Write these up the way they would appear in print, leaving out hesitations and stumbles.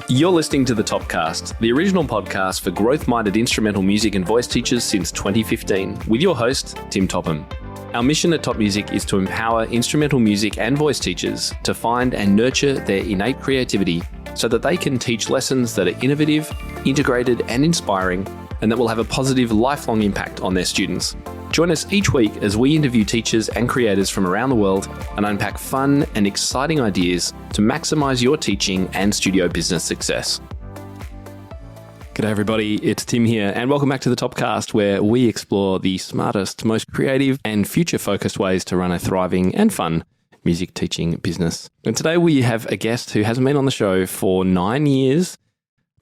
You're listening to The Topcast, the original podcast for growth-minded instrumental music and voice teachers since 2015, with your host, Tim Topham. Our mission at Top Music is to empower instrumental music and voice teachers to find and nurture their innate creativity so that they can teach lessons that are innovative, integrated, and inspiring, and that will have a positive, lifelong impact on their students. Join us each week as we interview teachers and creators from around the world and unpack fun and exciting ideas to maximize your teaching and studio business success. G'day everybody, it's Tim here, and welcome back to the Topcast, where we explore the smartest, most creative and future-focused ways to run a thriving and fun music teaching business. And today we have a guest who hasn't been on the show for 9 years,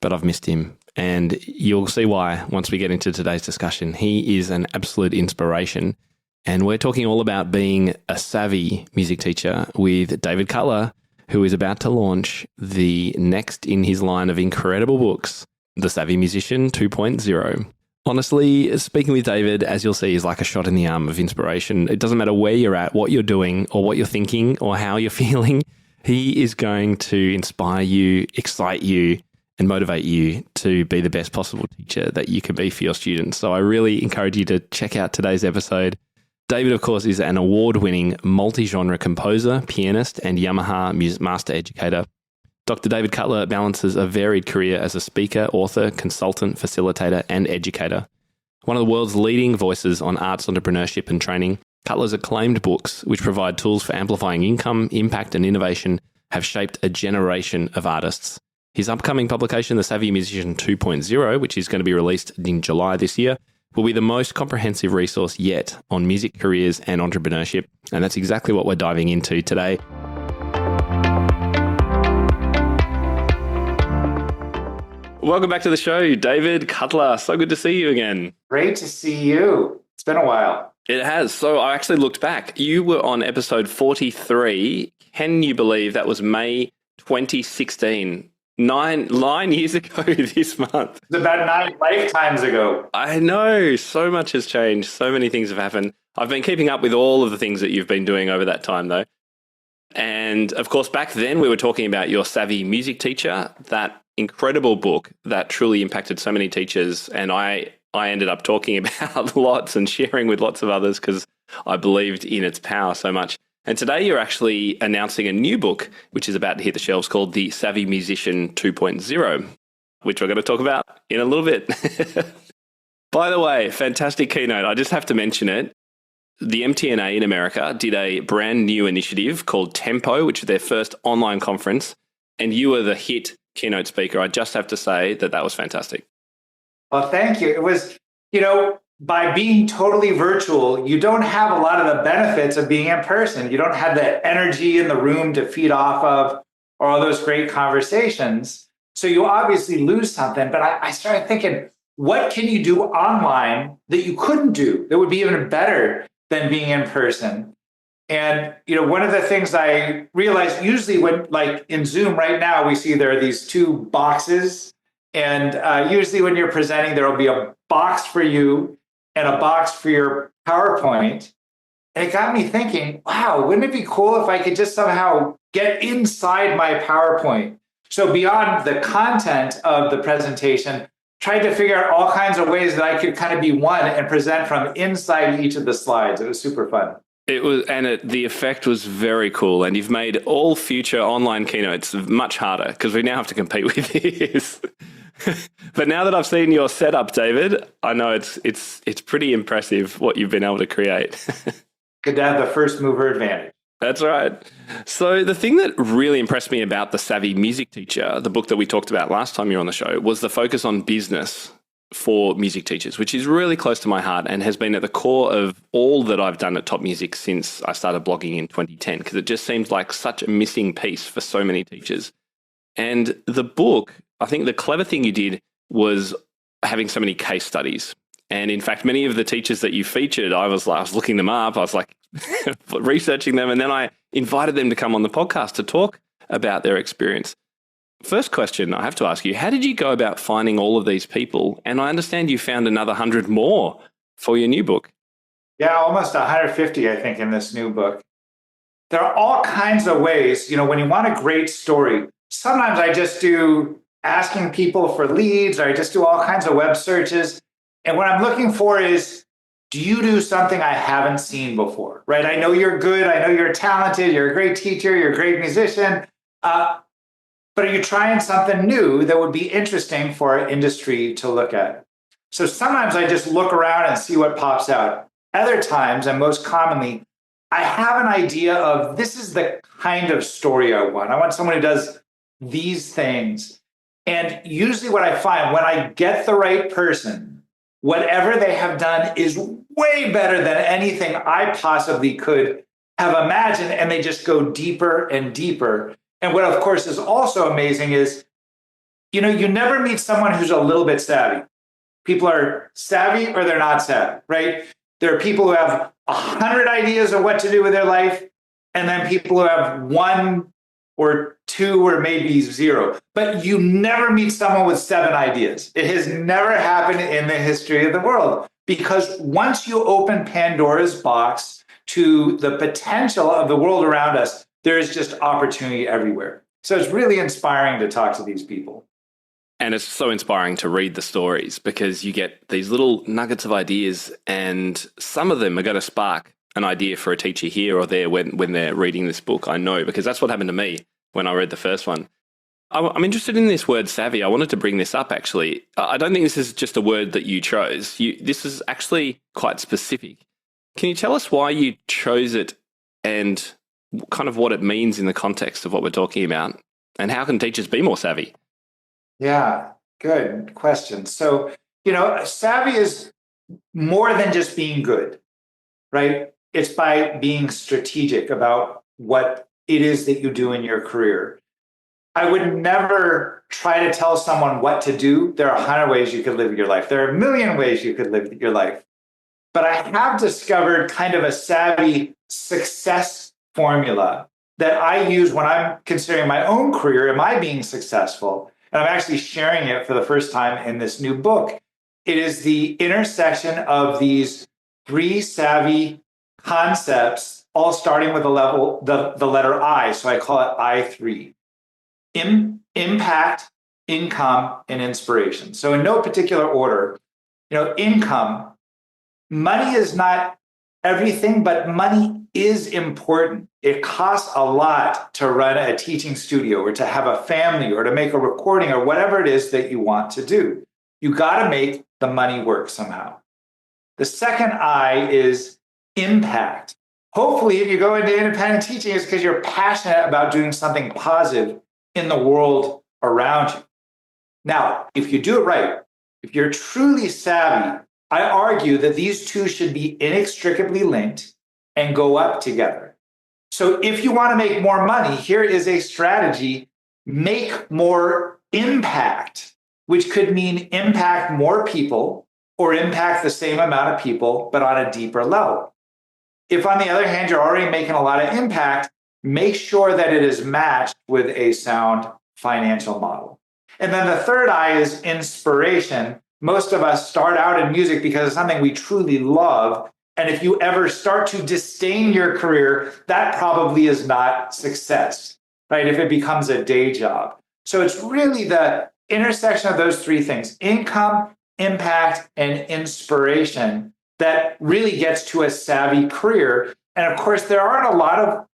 but I've missed him. And you'll see why once we get into today's discussion. He is an absolute inspiration. And we're talking all about being a savvy music teacher with David Cutler, who is about to launch the next in his line of incredible books, The Savvy Musician 2.0. Honestly, speaking with David, as you'll see, is like a shot in the arm of inspiration. It doesn't matter where you're at, what you're doing, or what you're thinking, or how you're feeling. He is going to inspire you, excite you, and motivate you to be the best possible teacher that you can be for your students. So I really encourage you to check out today's episode. David, of course, is an award-winning multi-genre composer, pianist, and Yamaha master educator. Dr. David Cutler balances a varied career as a speaker, author, consultant, facilitator, and educator. One of the world's leading voices on arts entrepreneurship and training, Cutler's acclaimed books, which provide tools for amplifying income, impact, and innovation, have shaped a generation of artists. His upcoming publication, The Savvy Musician 2.0, which is going to be released in July this year, will be the most comprehensive resource yet on music careers and entrepreneurship. And that's exactly what we're diving into today. Welcome back to the show, David Cutler. So good to see you again. Great to see you. It's been a while. It has. So I actually looked back. You were on episode 43. Can you believe that was May 2016? Nine years ago this month. It's about 9 lifetimes ago. I know. So much has changed. So many things have happened. I've been keeping up with all of the things that you've been doing over that time, though. And of course, back then we were talking about your Savvy Music Teacher, that incredible book that truly impacted so many teachers. And I ended up talking about lots and sharing with lots of others because I believed in its power so much. And today you're actually announcing a new book, which is about to hit the shelves, called The Savvy Musician 2.0, which we're going to talk about in a little bit. By the way, fantastic keynote. I just have to mention it. The MTNA in America did a brand new initiative called Tempo, which is their first online conference. And you were the hit keynote speaker. I just have to say that was fantastic. Well, thank you. It was, by being totally virtual, you don't have a lot of the benefits of being in person. You don't have the energy in the room to feed off of or all those great conversations. So you obviously lose something. But I started thinking, what can you do online that you couldn't do that would be even better than being in person? And, one of the things I realized, usually when, like in Zoom right now, we see there are these two boxes. And usually when you're presenting, there will be a box for you and a box for your PowerPoint. And it got me thinking, wow, wouldn't it be cool if I could just somehow get inside my PowerPoint? So beyond the content of the presentation, tried to figure out all kinds of ways that I could kind of be one and present from inside each of the slides. It was super fun. It was, and the effect was very cool. And you've made all future online keynotes much harder because we now have to compete with this. But now that I've seen your setup, David, I know it's pretty impressive what you've been able to create. Good to have the first mover advantage. That's right. So the thing that really impressed me about The Savvy Music Teacher, the book that we talked about last time you were on the show, was the focus on business for music teachers, which is really close to my heart and has been at the core of all that I've done at Top Music since I started blogging in 2010, because it just seems like such a missing piece for so many teachers. And the book, I think the clever thing you did was having so many case studies. And in fact, many of the teachers that you featured, I was looking them up, I was like researching them, and then I invited them to come on the podcast to talk about their experience. First question I have to ask you, how did you go about finding all of these people? And I understand you found another 100 more for your new book. Yeah, almost 150, I think, in this new book. There are all kinds of ways, when you want a great story, sometimes I just do asking people for leads, or I just do all kinds of web searches. And what I'm looking for is, do you do something I haven't seen before, right? I know you're good. I know you're talented. You're a great teacher. You're a great musician. But are you trying something new that would be interesting for our industry to look at? So sometimes I just look around and see what pops out. Other times, and most commonly, I have an idea of this is the kind of story I want. I want someone who does these things. And usually what I find when I get the right person, whatever they have done is way better than anything I possibly could have imagined. And they just go deeper and deeper. And what, of course, is also amazing is, you never meet someone who's a little bit savvy. People are savvy or they're not savvy, right? There are people who have 100 ideas of what to do with their life, and then people who have 1 or 2 or maybe 0. But you never meet someone with 7 ideas. It has never happened in the history of the world, because once you open Pandora's box to the potential of the world around us, there is just opportunity everywhere. So it's really inspiring to talk to these people. And it's so inspiring to read the stories, because you get these little nuggets of ideas, and some of them are going to spark an idea for a teacher here or there when they're reading this book. I know, because that's what happened to me when I read the first one. I'm interested in this word savvy. I wanted to bring this up, actually. I don't think this is just a word that you chose. This is actually quite specific. Can you tell us why you chose it and kind of what it means in the context of what we're talking about? And how can teachers be more savvy? Yeah, good question. So, savvy is more than just being good, right? It's by being strategic about what it is that you do in your career. I would never try to tell someone what to do. There are 100 ways you could live your life. There are a million ways you could live your life. But I have discovered kind of a savvy success formula that I use when I'm considering my own career. Am I being successful? And I'm actually sharing it for the first time in this new book. It is the intersection of these 3 savvy concepts, all starting with the letter I. So I call it I3. Impact, income, and inspiration. So in no particular order, income, money is not everything, but money is important. It costs a lot to run a teaching studio, or to have a family, or to make a recording, or whatever it is that you want to do. You got to make the money work somehow. The second I is impact. Hopefully, if you go into independent teaching, it's because you're passionate about doing something positive in the world around you. Now, if you do it right, if you're truly savvy, I argue that these two should be inextricably linked and go up together. So if you want to make more money, here is a strategy: make more impact, which could mean impact more people or impact the same amount of people, but on a deeper level. If, on the other hand, you're already making a lot of impact, make sure that it is matched with a sound financial model. And then the third I is inspiration. Most of us start out in music because it's something we truly love. And if you ever start to disdain your career, that probably is not success, right? If it becomes a day job. So it's really the intersection of those 3 things: income, impact, and inspiration, that really gets to a savvy career. And of course, there aren't a lot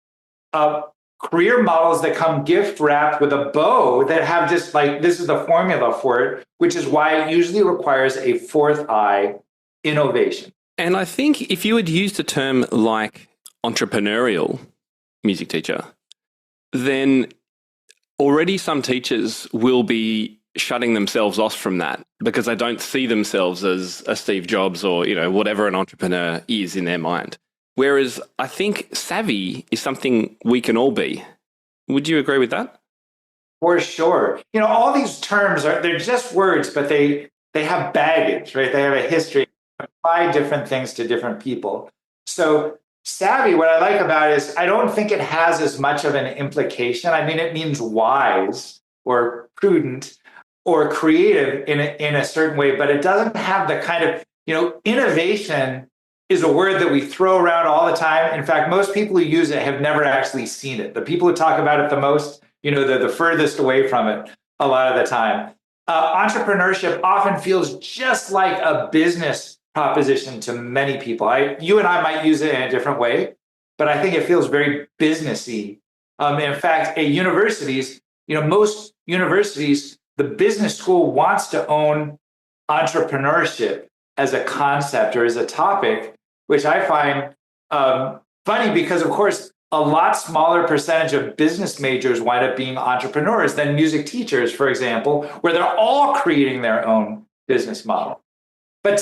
of career models that come gift wrapped with a bow that have just like, this is the formula for it, which is why it usually requires a 4th I, innovation. And I think if you had used a term like entrepreneurial music teacher, then already some teachers will be shutting themselves off from that because they don't see themselves as a Steve Jobs or, whatever an entrepreneur is in their mind. Whereas I think savvy is something we can all be. Would you agree with that? For sure. All these terms they're just words, but they have baggage, right? They have a history. Apply different things to different people. So savvy, what I like about it is I don't think it has as much of an implication. I mean, it means wise or prudent or creative in a certain way, but it doesn't have the kind of, innovation is a word that we throw around all the time. In fact, most people who use it have never actually seen it. The people who talk about it the most, they're the furthest away from it. a lot of the time. Entrepreneurship often feels just like a business proposition to many people. You and I might use it in a different way, but I think it feels very businessy. In fact, at universities, most universities, the business school wants to own entrepreneurship as a concept or as a topic, which I find funny because, of course, a lot smaller percentage of business majors wind up being entrepreneurs than music teachers, for example, where they're all creating their own business model. But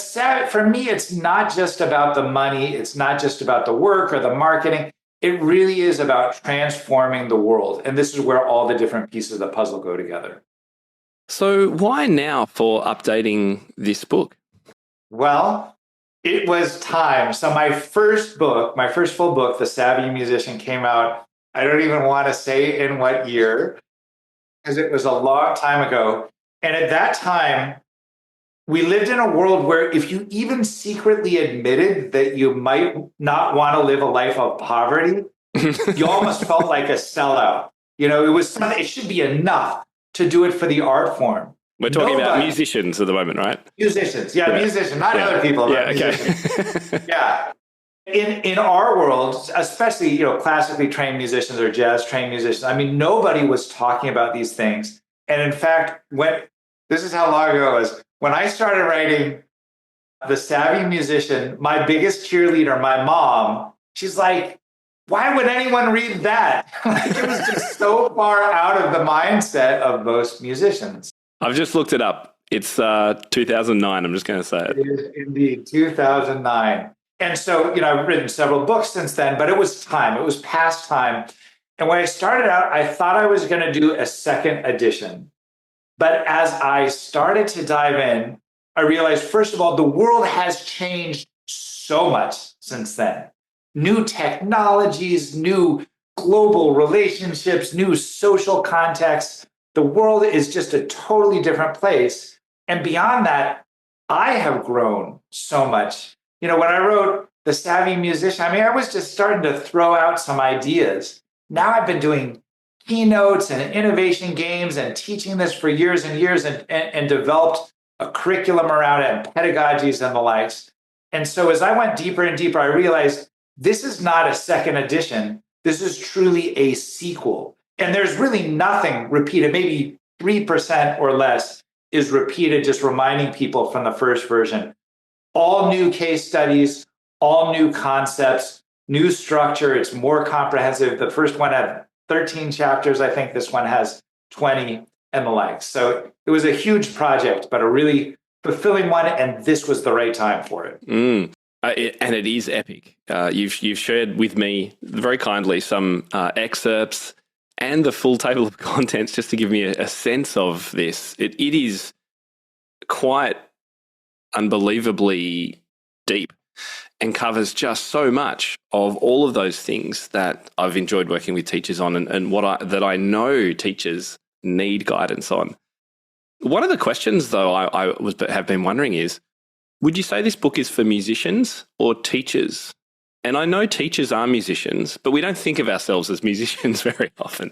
for me, it's not just about the money. It's not just about the work or the marketing. It really is about transforming the world. And this is where all the different pieces of the puzzle go together. So why now for updating this book? Well, it was time. So my first full book, The Savvy Musician, came out, I don't even want to say in what year, because it was a long time ago. And at that time, we lived in a world where if you even secretly admitted that you might not want to live a life of poverty, you almost felt like a sellout. It should be enough to do it for the art form. We're talking about musicians at the moment, right? Musicians, musicians, not other people, but musicians. Okay. Yeah. In our world, especially classically trained musicians or jazz trained musicians, nobody was talking about these things. And in fact, this is how long ago it was. When I started writing The Savvy Musician, my biggest cheerleader, my mom, she's like, why would anyone read that? It was just so far out of the mindset of most musicians. I've just looked it up. It's 2009. I'm just going to say it. It is indeed 2009. And so, I've written several books since then, but it was time. It was past time. And when I started out, I thought I was going to do a second edition. But as I started to dive in, I realized, first of all, the world has changed so much since then. New technologies, new global relationships, new social contexts. The world is just a totally different place. And beyond that, I have grown so much. When I wrote The Savvy Musician, I was just starting to throw out some ideas. Now I've been doing keynotes and innovation games and teaching this for years and years and developed a curriculum around it and pedagogies and the likes. And so as I went deeper and deeper, I realized this is not a second edition. This is truly a sequel. And there's really nothing repeated. Maybe 3% or less is repeated, just reminding people from the first version. All new case studies, all new concepts, new structure. It's more comprehensive. The first one had 13 chapters. I think this one has 20 and the like. So it was a huge project, but a really fulfilling one. And this was the right time for it. And it is epic. You've shared with me very kindly some excerpts and the full table of contents just to give me a sense of this. It is quite unbelievably deep and covers just so much of all of those things that I've enjoyed working with teachers on and that I know teachers need guidance on. One of the questions, though, I have been wondering is, would you say this book is for musicians or teachers? And I know teachers are musicians, but we don't think of ourselves as musicians very often.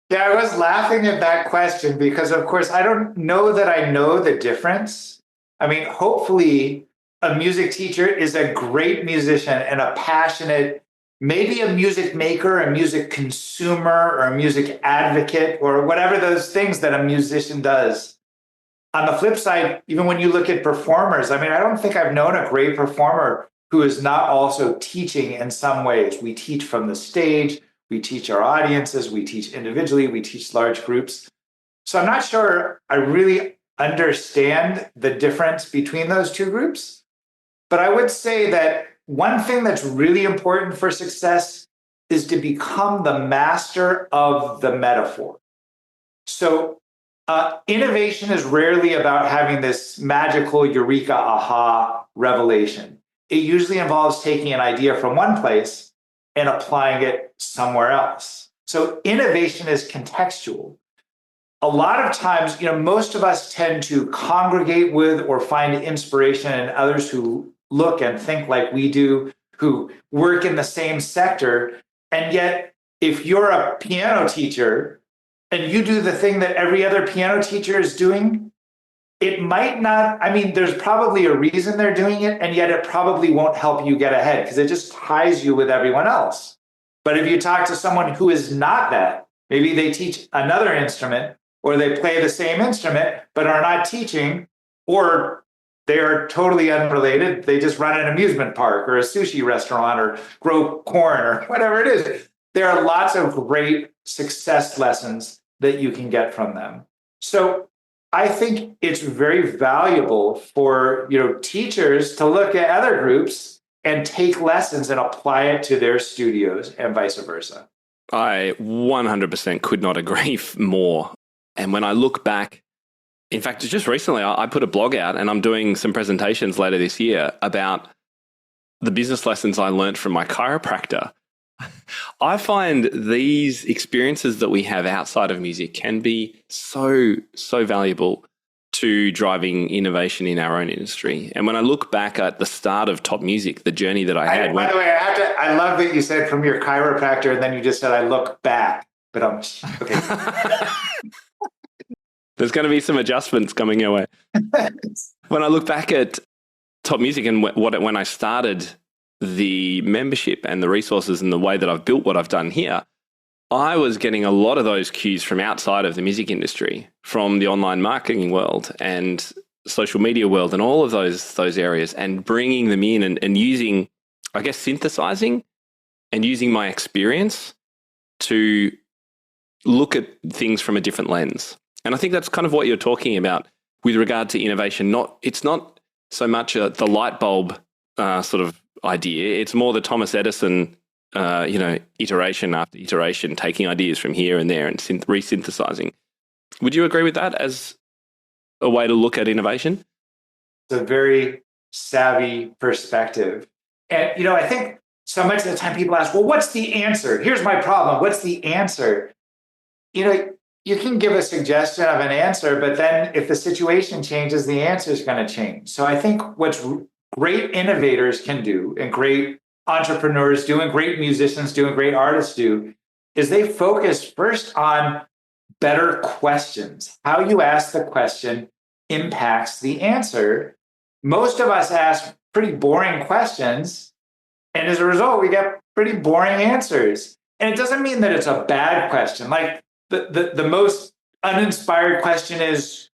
Yeah, I was laughing at that question because, of course, I don't know that I know the difference. Hopefully a music teacher is a great musician and a passionate, maybe a music maker, a music consumer, or a music advocate, or whatever those things that a musician does. On the flip side, even when you look at performers, I don't think I've known a great performer who is not also teaching in some ways. We teach from the stage, we teach our audiences, we teach individually, we teach large groups. So I'm not sure I really understand the difference between those two groups. But I would say that one thing that's really important for success is to become the master of the metaphor. So innovation is rarely about having this magical eureka, aha revelation. It usually involves taking an idea from one place and applying it somewhere else. So innovation is contextual. A lot of times, most of us tend to congregate with or find inspiration in others who look and think like we do, who work in the same sector. And yet, if you're a piano teacher, and you do the thing that every other piano teacher is doing, it might not, I mean, there's probably a reason they're doing it, and yet it probably won't help you get ahead because it just ties you with everyone else. But if you talk to someone who is not that, maybe they teach another instrument or they play the same instrument but are not teaching, or they are totally unrelated. They just run an amusement park or a sushi restaurant or grow corn or whatever it is. There are lots of great success lessons that you can get from them. So I think it's very valuable for teachers to look at other groups and take lessons and apply it to their studios and vice versa. I 100% could not agree more. And when I look back, in fact, just recently, I put a blog out and I'm doing some presentations later this year about the business lessons I learned from my chiropractor. I find these experiences that we have outside of music can be so valuable to driving innovation in our own industry. And when I look back at the start of Top Music, the journey that I had. By the way, I love that you said from your chiropractor, and then you just said, I look back. But I'm okay. There's going to be some adjustments coming your way. When I look back at Top Music and when I started the membership and the resources and the way that I've built what I've done here, I was getting a lot of those cues from outside of the music industry, from the online marketing world and social media world and all of those areas, and bringing them in and using, I guess, synthesizing and using my experience to look at things from a different lens. And I think that's kind of what you're talking about with regard to innovation. It's not so much the light bulb sort of idea. It's more the Thomas Edison, iteration after iteration, taking ideas from here and there and resynthesizing. Would you agree with that as a way to look at innovation? It's a very savvy perspective. And, I think so much of the time people ask, well, what's the answer? Here's my problem. What's the answer? You can give a suggestion of an answer, but then if the situation changes, the answer is going to change. So I think what's great innovators can do, and great entrepreneurs do, and great musicians do, and great artists do, is they focus first on better questions. How you ask the question impacts the answer. Most of us ask pretty boring questions, and as a result, we get pretty boring answers. And it doesn't mean that it's a bad question. Like the most uninspired question is,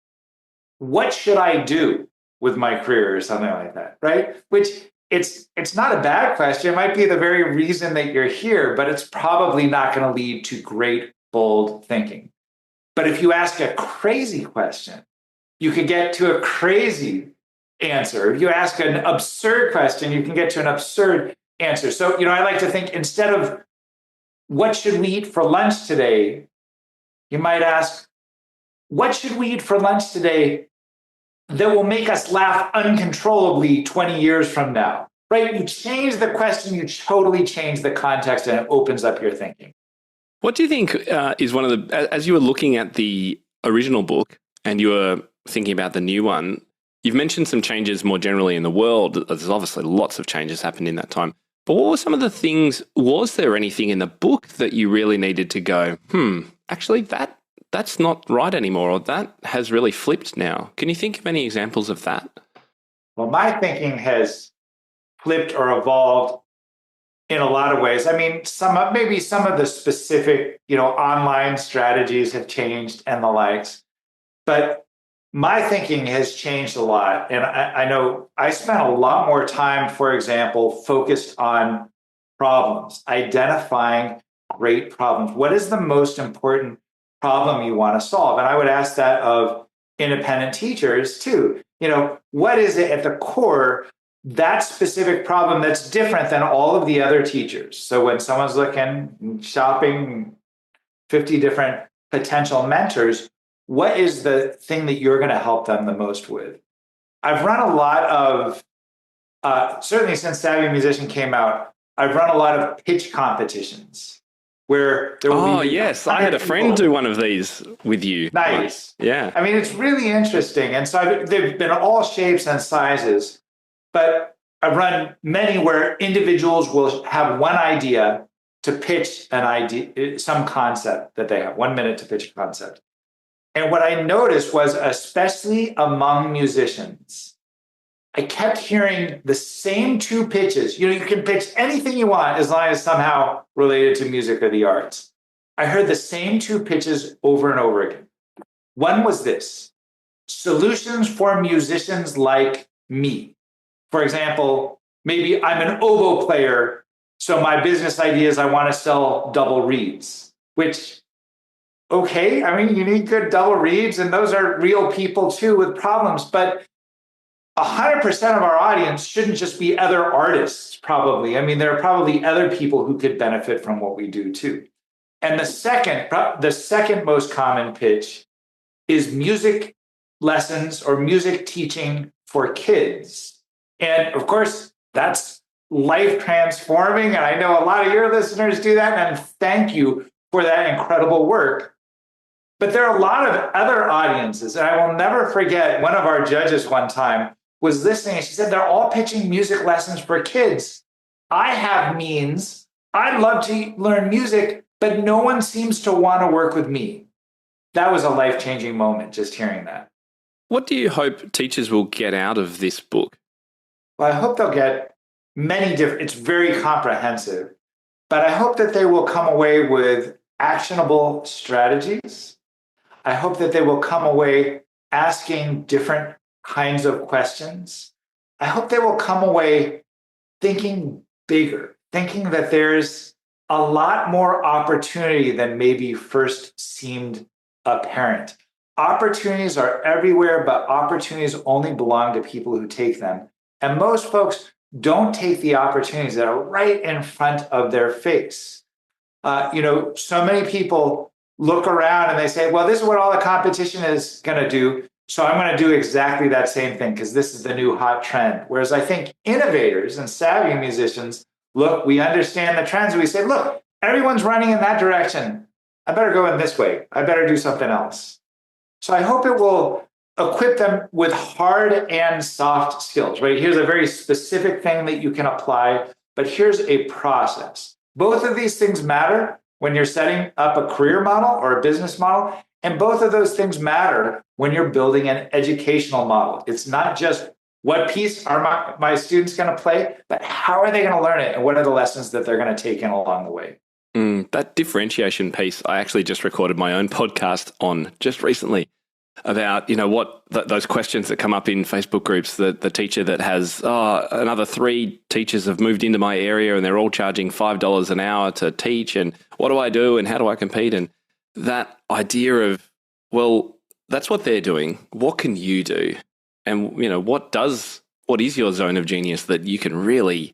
what should I do with my career, or something like that, right? Which it's not a bad question. It might be the very reason that you're here, but it's probably not going to lead to great, bold thinking. But if you ask a crazy question, you can get to a crazy answer. If you ask an absurd question, you can get to an absurd answer. So, I like to think, instead of what should we eat for lunch today, you might ask, what should we eat for lunch today that will make us laugh uncontrollably 20 years from now, right? You change the question, you totally change the context, and it opens up your thinking. What do you think is one of the, as you were looking at the original book and you were thinking about the new one, you've mentioned some changes more generally in the world. There's obviously lots of changes happened in that time. But what were some of the things, was there anything in the book that you really needed to go, actually that's not right anymore, or that has really flipped now? Can you think of any examples of that? Well, my thinking has flipped or evolved in a lot of ways. I mean, maybe some of the specific, online strategies have changed and the likes, but my thinking has changed a lot. And I know I spent a lot more time, for example, focused on problems, identifying great problems. What is the most important problem you want to solve? And I would ask that of independent teachers too. What is it at the core, that specific problem that's different than all of the other teachers? So when someone's looking, shopping 50 different potential mentors, what is the thing that you're going to help them the most with? I've run a lot of, certainly since Savvy Musician came out, I've run a lot of pitch competitions where there will be. Oh, yes. I had a friend do one of these with you. Nice. Yeah. I mean, it's really interesting. And so they've been all shapes and sizes, but I've run many where individuals will have one idea to pitch an idea, some concept that they have, 1 minute to pitch a concept. And what I noticed was, especially among musicians, I kept hearing the same two pitches. You can pitch anything you want as long as somehow related to music or the arts. I heard the same two pitches over and over again. One was this: solutions for musicians like me. For example, maybe I'm an oboe player, so my business idea is I want to sell double reeds, which, okay, I mean, you need good double reeds, and those are real people too with problems, but 100% of our audience shouldn't just be other artists, probably. I mean, there are probably other people who could benefit from what we do too. And the second most common pitch is music lessons or music teaching for kids. And of course, that's life transforming. And I know a lot of your listeners do that. And thank you for that incredible work. But there are a lot of other audiences. And I will never forget, one of our judges one time was listening, and she said, they're all pitching music lessons for kids. I have means. I'd love to learn music, but no one seems to want to work with me. That was a life-changing moment, just hearing that. What do you hope teachers will get out of this book? Well, I hope they'll get many different, it's very comprehensive, but I hope that they will come away with actionable strategies. I hope that they will come away asking different kinds of questions. I hope they will come away thinking bigger, thinking that there's a lot more opportunity than maybe first seemed apparent. Opportunities are everywhere, but opportunities only belong to people who take them. And most folks don't take the opportunities that are right in front of their face. So many people look around and they say, well, this is what all the competition is going to do, so I'm going to do exactly that same thing because this is the new hot trend. Whereas I think innovators and savvy musicians, look, we understand the trends. We say, look, everyone's running in that direction. I better go in this way. I better do something else. So I hope it will equip them with hard and soft skills, right? Here's a very specific thing that you can apply, but here's a process. Both of these things matter when you're setting up a career model or a business model, and both of those things matter when you're building an educational model. It's not just what piece are my students going to play, but how are they going to learn it, and what are the lessons that they're going to take in along the way. That differentiation piece, I actually just recorded my own podcast on just recently about, those questions that come up in Facebook groups, the teacher that has, another 3 teachers have moved into my area and they're all charging $5 an hour to teach, and what do I do and how do I compete? And that idea of, well, that's what they're doing. What can you do? And, what is your zone of genius that you can really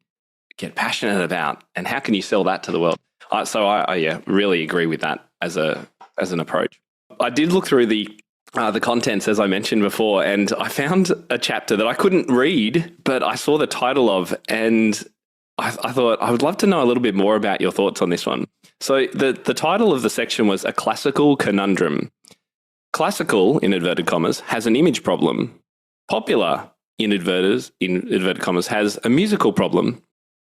get passionate about, and how can you sell that to the world? So I really agree with that as an approach. I did look through the contents, as I mentioned before, and I found a chapter that I couldn't read, but I saw the title of, and I thought I would love to know a little bit more about your thoughts on this one. So the title of the section was A Classical Conundrum. Classical, in inverted commas, has an image problem. Popular, in inverted commas, has a musical problem.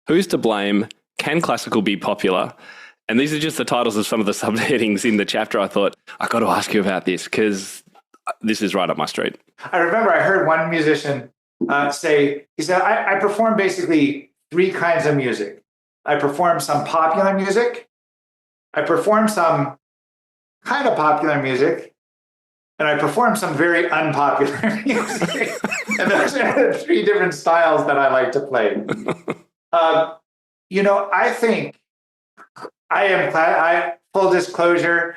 Who's to blame? Can classical be popular? And these are just the titles of some of the subheadings in the chapter. I thought, I got to ask you about this because this is right up my street. I remember I heard one musician say, he said, I perform basically 3 kinds of music. I perform some popular music, I perform some kind of popular music, and I perform some very unpopular music. And those are the 3 different styles that I like to play. I think full disclosure,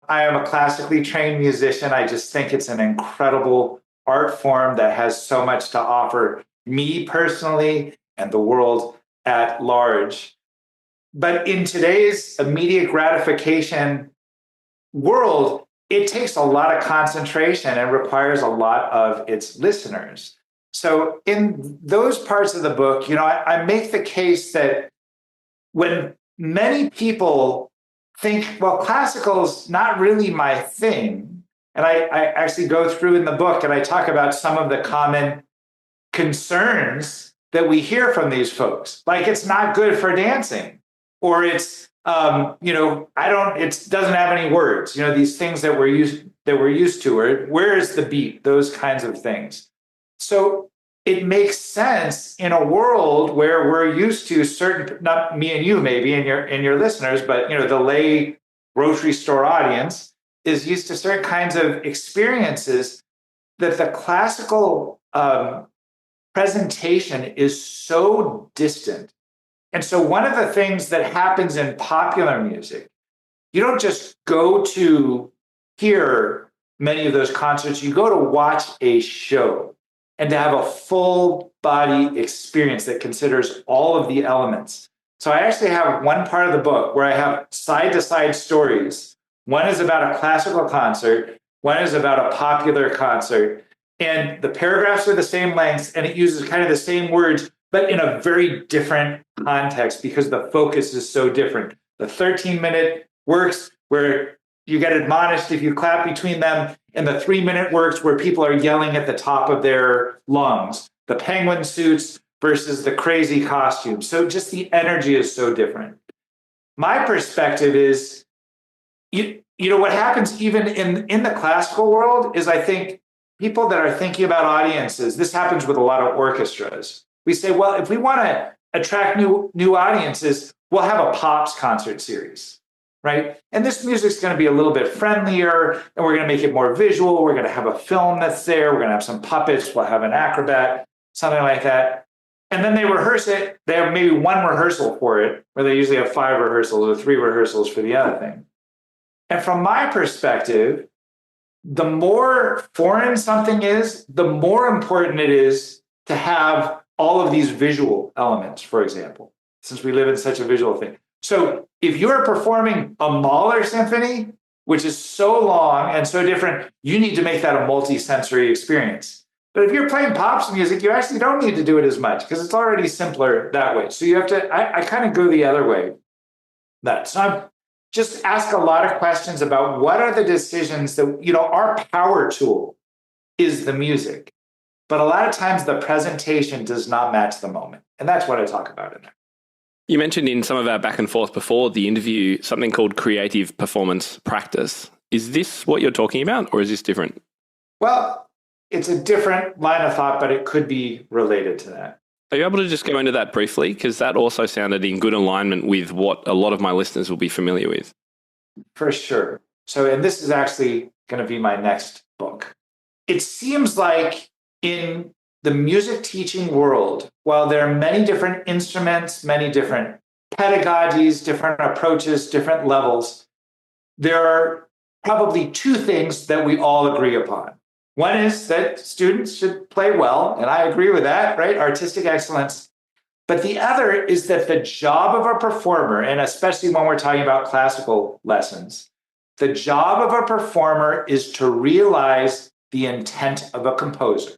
I am a classically trained musician. I just think it's an incredible art form that has so much to offer me personally and the world at large. But in today's immediate gratification world, it takes a lot of concentration and requires a lot of its listeners. So in those parts of the book, I make the case that when many people think, well, classical's not really my thing, and I actually go through in the book and I talk about some of the common concerns that we hear from these folks, like it's not good for dancing. or it's it doesn't have any words. These things that we're used to, or where is the beat? Those kinds of things. So it makes sense in a world where we're used to certain, not me and you maybe, and your listeners, but the lay grocery store audience is used to certain kinds of experiences, that the classical presentation is so distant. And so one of the things that happens in popular music, you don't just go to hear many of those concerts, you go to watch a show and to have a full body experience that considers all of the elements. So I actually have one part of the book where I have side to side stories. One is about a classical concert, one is about a popular concert, and the paragraphs are the same lengths and it uses kind of the same words, but in a very different context because the focus is so different. The 13-minute works where you get admonished if you clap between them, and the 3-minute works where people are yelling at the top of their lungs. The penguin suits versus the crazy costumes. So just the energy is so different. My perspective is, what happens even in the classical world is, I think people that are thinking about audiences, this happens with a lot of orchestras. We say, well, if we want to attract new audiences, we'll have a pops concert series, right? And this music's going to be a little bit friendlier, and we're going to make it more visual. We're going to have a film that's there. We're going to have some puppets. We'll have an acrobat, something like that. And then they rehearse it. They have maybe one rehearsal for it, where they usually have 5 rehearsals or 3 rehearsals for the other thing. And from my perspective, the more foreign something is, the more important it is to have all of these visual elements, for example, since we live in such a visual thing. So if you're performing a Mahler symphony, which is so long and so different, you need to make that a multi-sensory experience. But if you're playing pops music, you actually don't need to do it as much because it's already simpler that way. So you have to, I kind of go the other way. So I'm just ask a lot of questions about what are the decisions that, our power tool is the music. But a lot of times the presentation does not match the moment. And that's what I talk about in there. You mentioned in some of our back and forth before the interview something called creative performance practice. Is this what you're talking about, or is this different? Well, it's a different line of thought, but it could be related to that. Are you able to just go into that briefly? Because that also sounded in good alignment with what a lot of my listeners will be familiar with. For sure. So, and this is actually going to be my next book. It seems like in the music teaching world, while there are many different instruments, many different pedagogies, different approaches, different levels, there are probably 2 things that we all agree upon. One is that students should play well, and I agree with that, right? Artistic excellence. But the other is that the job of a performer, and especially when we're talking about classical lessons, the job of a performer is to realize the intent of a composer,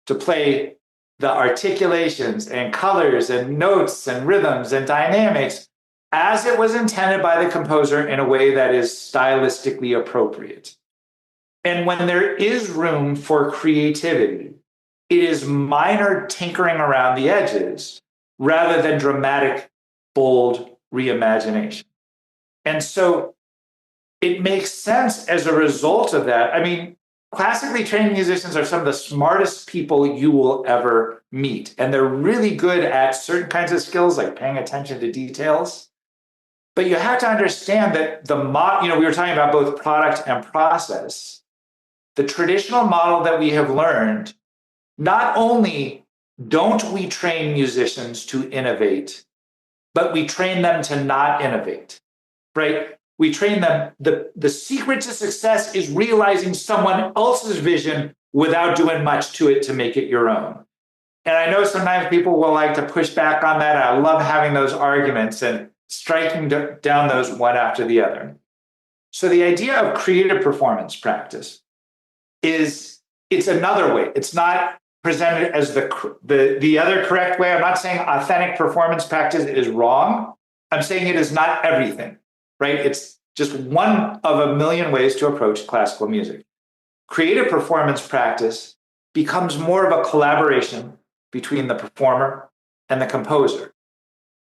to play the articulations and colors and notes and rhythms and dynamics as it was intended by the composer in a way that is stylistically appropriate. And when there is room for creativity, it is minor tinkering around the edges rather than dramatic, bold reimagination. And so it makes sense as a result of that. I mean, classically trained musicians are some of the smartest people you will ever meet. And they're really good at certain kinds of skills like paying attention to details. But you have to understand that we were talking about both product and process. The traditional model that we have learned, not only don't we train musicians to innovate, but we train them to not innovate, right? We train them. The secret to success is realizing someone else's vision without doing much to it to make it your own. And I know sometimes people will like to push back on that. I love having those arguments and striking down those one after the other. So the idea of creative performance practice it's another way. It's not presented as the other correct way. I'm not saying authentic performance practice is wrong. I'm saying it is not everything, right? It's just one of a million ways to approach classical music. Creative performance practice becomes more of a collaboration between the performer and the composer.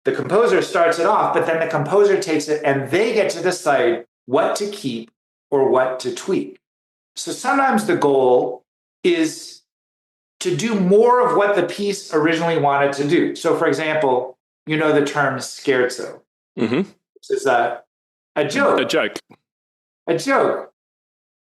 the composer starts it off, but then the composer takes it and they get to decide what to keep or what to tweak. So sometimes the goal is to do more of what the piece originally wanted to do. So for example, you know the term scherzo. Mm-hmm. Which is a joke. A joke. A joke.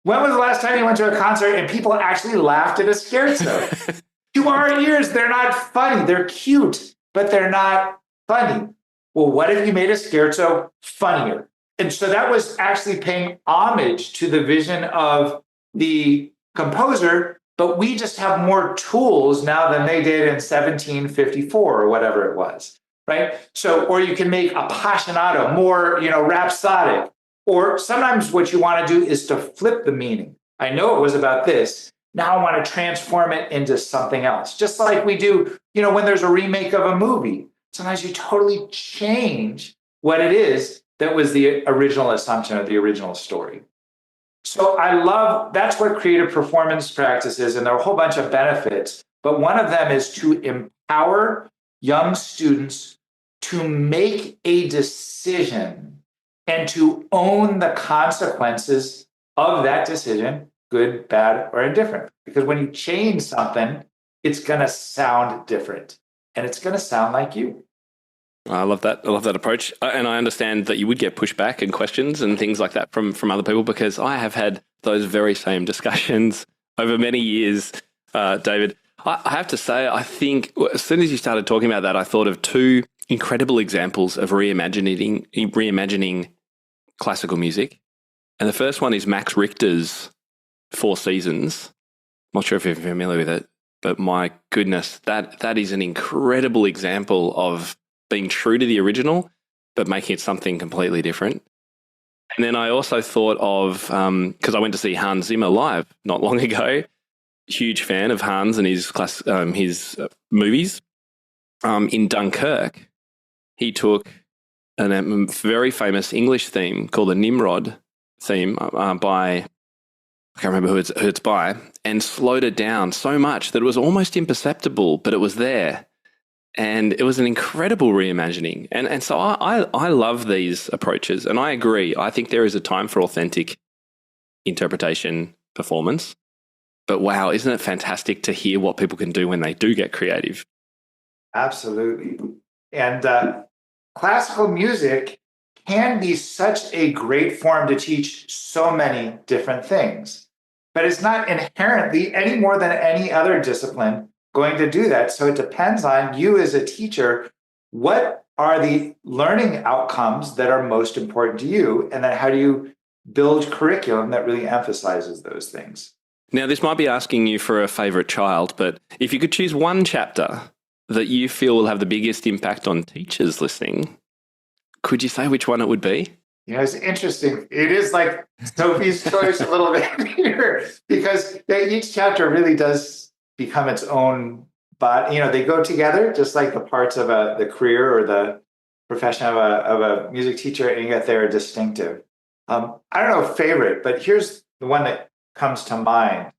When was the last time you went to a concert and people actually laughed at a scherzo? To our ears, they're not funny. They're cute, but they're not funny. Well, what if you made a scherzo funnier? And so that was actually paying homage to the vision of the composer, but we just have more tools now than they did in 1754 or whatever it was, right? So, or you can make appassionato more, rhapsodic. Or sometimes what you want to do is to flip the meaning. I know it was about this. Now I want to transform it into something else. Just like we do, when there's a remake of a movie, sometimes you totally change what it is that was the original assumption of the original story. So that's what creative performance practice is, and there are a whole bunch of benefits, but one of them is to empower young students to make a decision and to own the consequences of that decision, good, bad, or indifferent. Because when you change something, it's going to sound different and it's going to sound like you. I love that. I love that approach. And I understand that you would get pushback and questions and things like that from other people, because I have had those very same discussions over many years, David. I have to say, I think as soon as you started talking about that, I thought of two incredible examples of reimagining classical music. And the first one is Max Richter's Four Seasons. I'm not sure if you're familiar with it, but my goodness, that is an incredible example of being true to the original, but making it something completely different. And then I also thought of, because I went to see Hans Zimmer live not long ago, huge fan of Hans and his movies. In Dunkirk, he took a very famous English theme called the Nimrod theme by, I can't remember who it's by, and slowed it down so much that it was almost imperceptible, but it was there. And it was an incredible reimagining. And so I love these approaches, and I agree. I think there is a time for authentic interpretation performance. But wow, isn't it fantastic to hear what people can do when they do get creative? Absolutely. And classical music can be such a great form to teach so many different things, but it's not inherently any more than any other discipline going to do that. So it depends on you as a teacher. What are the learning outcomes that are most important to you? And then how do you build curriculum that really emphasizes those things? Now, this might be asking you for a favorite child, but if you could choose one chapter that you feel will have the biggest impact on teachers listening, could you say which one it would be? It's interesting. It is like Sophie's choice a little bit here, because each chapter really does become its own, but they go together just like the parts of the career or the profession of a music teacher, and yet they're distinctive. I don't know favorite, but here's the one that comes to mind.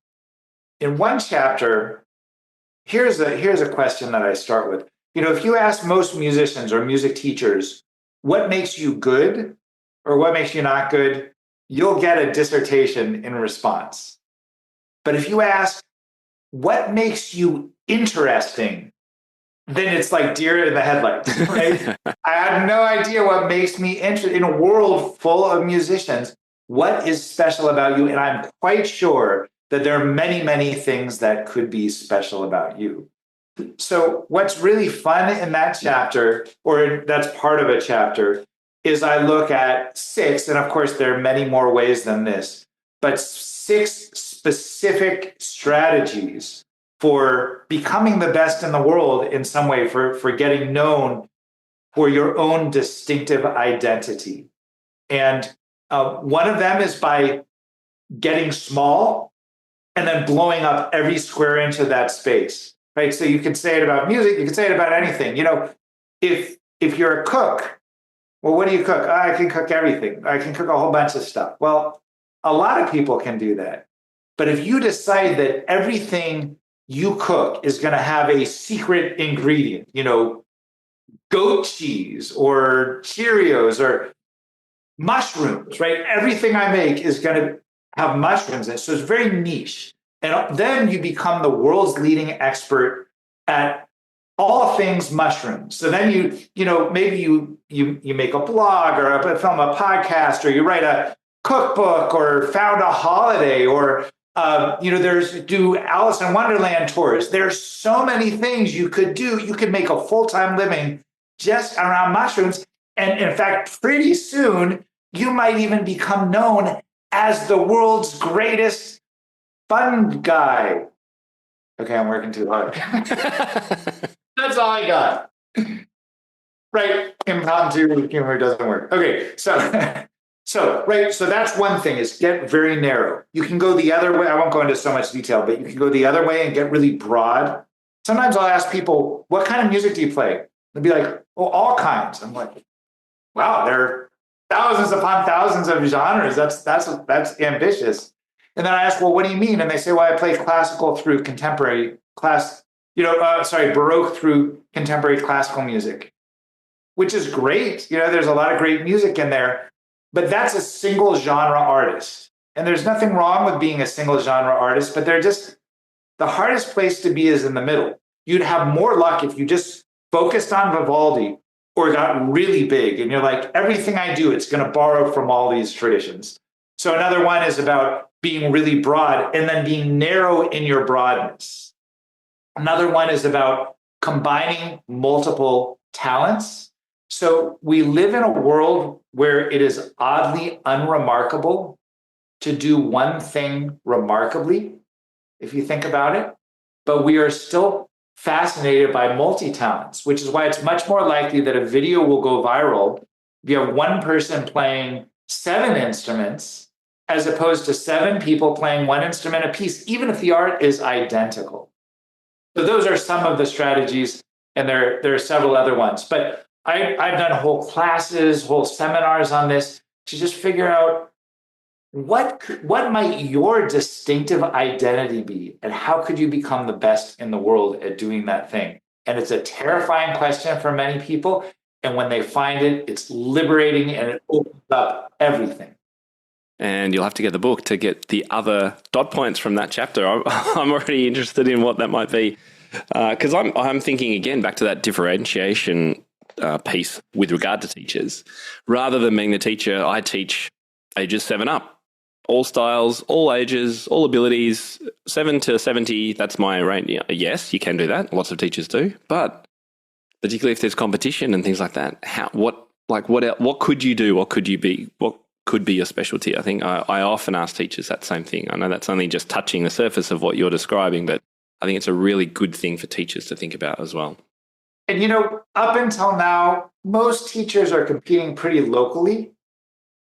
In one chapter, here's a question that I start with. If you ask most musicians or music teachers, what makes you good or what makes you not good, you'll get a dissertation in response. But if you ask, what makes you interesting, then it's like deer in the headlights, right? I have no idea what makes me interesting. In a world full of musicians, what is special about you? And I'm quite sure that there are many, many things that could be special about you. So what's really fun in that chapter, or that's part of a chapter, is I look at 6, and of course there are many more ways than this, but 6 specific strategies for becoming the best in the world in some way, for getting known for your own distinctive identity. And one of them is by getting small and then blowing up every square inch of that space, right? So you can say it about music, you can say it about anything. If you're a cook, well, what do you cook? I can cook everything. I can cook a whole bunch of stuff. Well, a lot of people can do that. But if you decide that everything you cook is going to have a secret ingredient, goat cheese or Cheerios or mushrooms, right? Everything I make is going to have mushrooms in it. So it's very niche. And then you become the world's leading expert at all things mushrooms. So then maybe you make a blog or film a podcast, or you write a cookbook or found a holiday, or do Alice in Wonderland tours. There's so many things you could do. You could make a full-time living just around mushrooms. And in fact, pretty soon, you might even become known as the world's greatest fun guy. Okay, I'm working too hard. That's all I got. Right, impromptu humor doesn't work. Okay, so that's one thing, is get very narrow. You can go the other way. I won't go into so much detail, but you can go the other way and get really broad. Sometimes I'll ask people, what kind of music do you play? They'll be like, well, all kinds. I'm like, wow, there are thousands upon thousands of genres. That's ambitious. And then I ask, well, what do you mean? And they say, well, I play classical through contemporary Baroque through contemporary classical music, which is great. There's a lot of great music in there, but that's a single genre artist. And there's nothing wrong with being a single genre artist, but the hardest place to be is in the middle. You'd have more luck if you just focused on Vivaldi or got really big and you're like, everything I do, it's going to borrow from all these traditions. So another one is about being really broad and then being narrow in your broadness. Another one is about combining multiple talents. So we live in a world where it is oddly unremarkable to do one thing remarkably, if you think about it, but we are still fascinated by multi-talents, which is why it's much more likely that a video will go viral if you have one person playing 7 instruments as opposed to 7 people playing 1 instrument apiece, even if the art is identical. So those are some of the strategies, and there are several other ones. But I've done whole classes, whole seminars on this to just figure out what might your distinctive identity be, and how could you become the best in the world at doing that thing? And it's a terrifying question for many people. And when they find it, it's liberating and it opens up everything. And you'll have to get the book to get the other dot points from that chapter. I'm already interested in what that might be. Because I'm thinking, again, back to that differentiation piece with regard to teachers. Rather than being the teacher, I teach ages 7 up. All styles, all ages, all abilities, 7 to 70, that's my range. Yes, you can do that. Lots of teachers do. But particularly if there's competition and things like that, what could you do? What could you be? What could be your specialty? I think I often ask teachers that same thing. I know that's only just touching the surface of what you're describing, but I think it's a really good thing for teachers to think about as well. And, up until now, most teachers are competing pretty locally.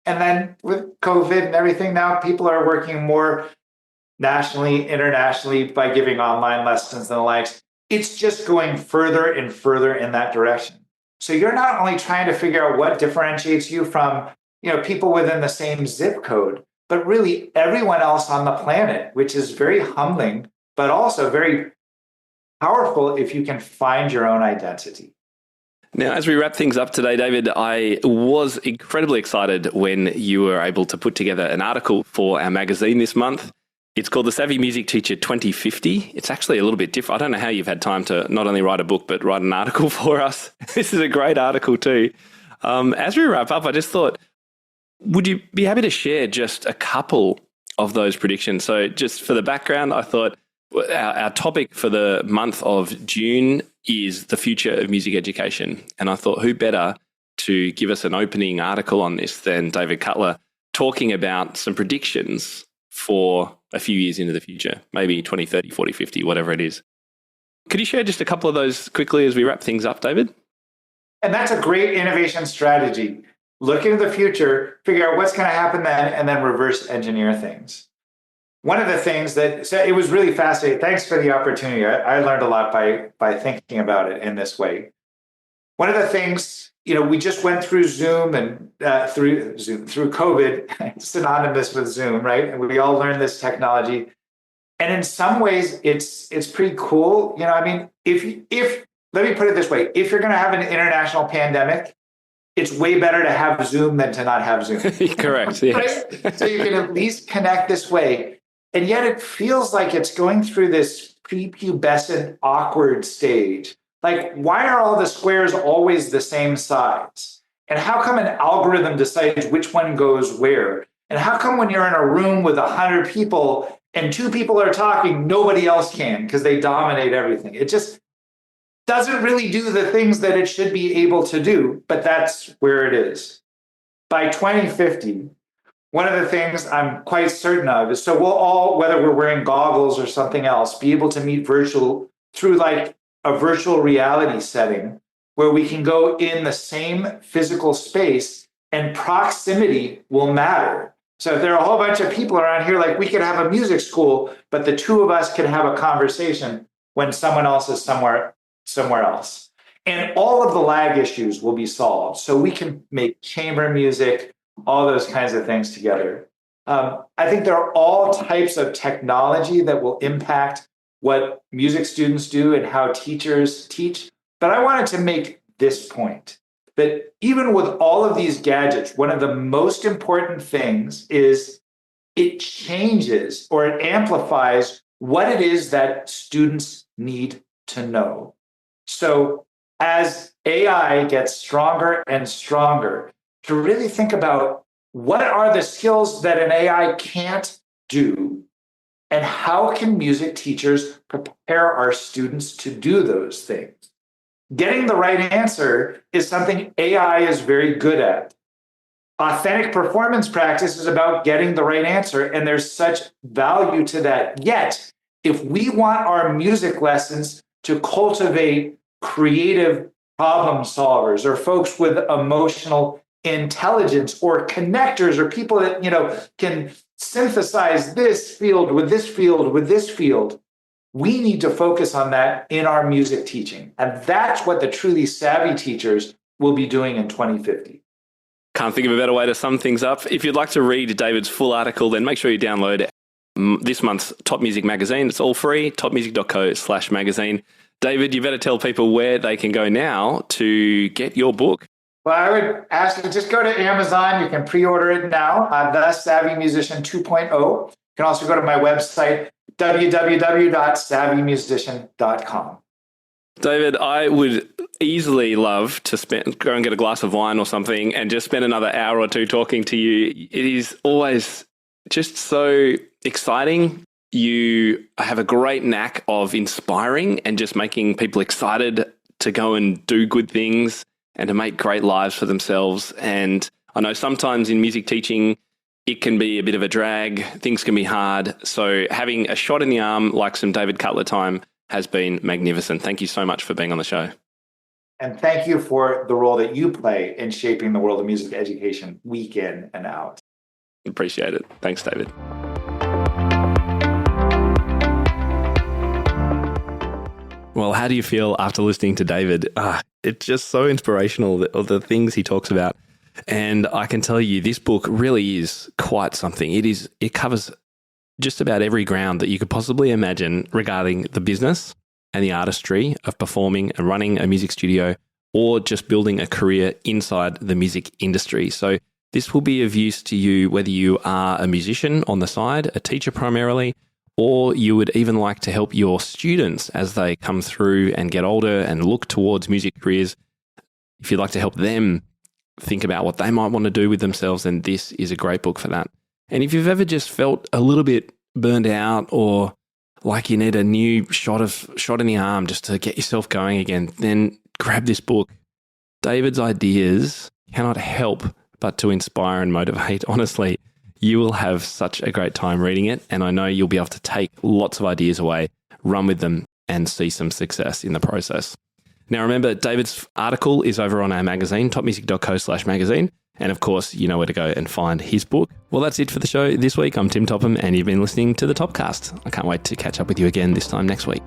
And then with COVID and everything, now people are working more nationally, internationally by giving online lessons and the likes. It's just going further and further in that direction. So you're not only trying to figure out what differentiates you from people within the same zip code, but really everyone else on the planet, which is very humbling, but also very powerful if you can find your own identity. Now, as we wrap things up today, David, I was incredibly excited when you were able to put together an article for our magazine this month. It's called The Savvy Music Teacher 2050. It's actually a little bit different. I don't know how you've had time to not only write a book, but write an article for us. This is a great article too. As we wrap up, I just thought, would you be happy to share just a couple of those predictions? So just for the background, I thought our topic for the month of June is the future of music education. And I thought, who better to give us an opening article on this than David Cutler, talking about some predictions for a few years into the future, maybe 20, 30, 40, 50, whatever it is. Could you share just a couple of those quickly as we wrap things up, David? And that's a great innovation strategy. Look into the future, figure out what's going to happen then, and then reverse engineer things. One of the things so it was really fascinating. Thanks for the opportunity. I learned a lot by thinking about it in this way. One of the things, we just went through Zoom and through COVID, synonymous with Zoom, right? And we all learned this technology. And in some ways, it's pretty cool. If let me put it this way. If you're going to have an international pandemic, it's way better to have Zoom than to not have Zoom. Correct. Yes. Right? So you can at least connect this way. And yet it feels like it's going through this prepubescent, awkward stage. Like, why are all the squares always the same size? And how come an algorithm decides which one goes where? And how come when you're in a room with 100 people and 2 people are talking, nobody else can because they dominate everything? It just doesn't really do the things that it should be able to do, but that's where it is. By 2050, one of the things I'm quite certain of is, so we'll all, whether we're wearing goggles or something else, be able to meet virtual through like a virtual reality setting where we can go in the same physical space and proximity will matter. So if there are a whole bunch of people around here, like we could have a music school, but the 2 of us can have a conversation when someone else is somewhere else. And all of the lag issues will be solved. So we can make chamber music, all those kinds of things together. I think there are all types of technology that will impact what music students do and how teachers teach. But I wanted to make this point, that even with all of these gadgets, one of the most important things is it changes or it amplifies what it is that students need to know. So as AI gets stronger and stronger, to really think about what are the skills that an AI can't do, and how can music teachers prepare our students to do those things? Getting the right answer is something AI is very good at. Authentic performance practice is about getting the right answer, and there's such value to that. Yet, if we want our music lessons to cultivate creative problem solvers or folks with emotional intelligence or connectors or people that, can synthesize this field with this field with this field, we need to focus on that in our music teaching. And that's what the truly savvy teachers will be doing in 2050. Can't think of a better way to sum things up. If you'd like to read David's full article, then make sure you download this month's Top Music magazine. It's all free, topmusic.co/magazine. David, you better tell people where they can go now to get your book. Well, I would ask you to just go to Amazon. You can pre-order it now, The Savvy Musician 2.0. You can also go to my website, www.savvymusician.com. David, I would easily love to go and get a glass of wine or something and just spend another hour or 2 talking to you. It is always just so exciting. You have a great knack of inspiring and just making people excited to go and do good things and to make great lives for themselves. And I know sometimes in music teaching, it can be a bit of a drag. Things can be hard. So having a shot in the arm like some David Cutler time has been magnificent. Thank you so much for being on the show. And thank you for the role that you play in shaping the world of music education week in and out. Appreciate it. Thanks, David. Well, how do you feel after listening to David? It's just so inspirational, the things he talks about. And I can tell you, this book really is quite something. It covers just about every ground that you could possibly imagine regarding the business and the artistry of performing and running a music studio or just building a career inside the music industry. So this will be of use to you whether you are a musician on the side, a teacher primarily, or you would even like to help your students as they come through and get older and look towards music careers. If you'd like to help them think about what they might want to do with themselves, then this is a great book for that. And if you've ever just felt a little bit burned out or like you need a new shot in the arm just to get yourself going again, then grab this book. David's ideas cannot help but to inspire and motivate. Honestly, you will have such a great time reading it, and I know you'll be able to take lots of ideas away, run with them, and see some success in the process. Now, remember, David's article is over on our magazine, topmusic.co/magazine. And of course, you know where to go and find his book. Well, that's it for the show this week. I'm Tim Topham, and you've been listening to the Topcast. I can't wait to catch up with you again this time next week.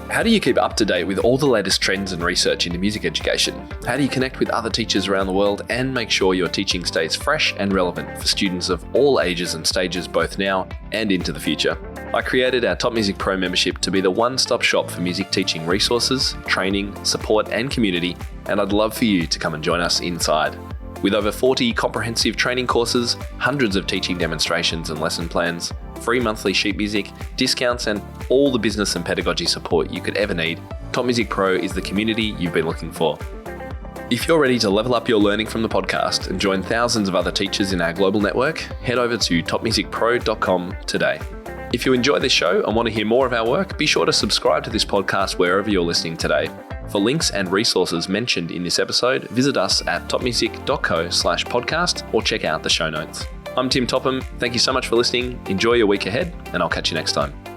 How do you keep up to date with all the latest trends and research into music education? How do you connect with other teachers around the world and make sure your teaching stays fresh and relevant for students of all ages and stages, both now and into the future? I created our Top Music Pro membership to be the one-stop shop for music teaching resources, training, support, and community, and I'd love for you to come and join us inside. With over 40 comprehensive training courses, hundreds of teaching demonstrations and lesson plans, free monthly sheet music, discounts, and all the business and pedagogy support you could ever need, Top Music Pro is the community you've been looking for. If you're ready to level up your learning from the podcast and join thousands of other teachers in our global network, head over to topmusicpro.com today. If you enjoy this show and want to hear more of our work, be sure to subscribe to this podcast wherever you're listening today. For links and resources mentioned in this episode, visit us at topmusic.co/podcast or check out the show notes. I'm Tim Topham. Thank you so much for listening. Enjoy your week ahead, and I'll catch you next time.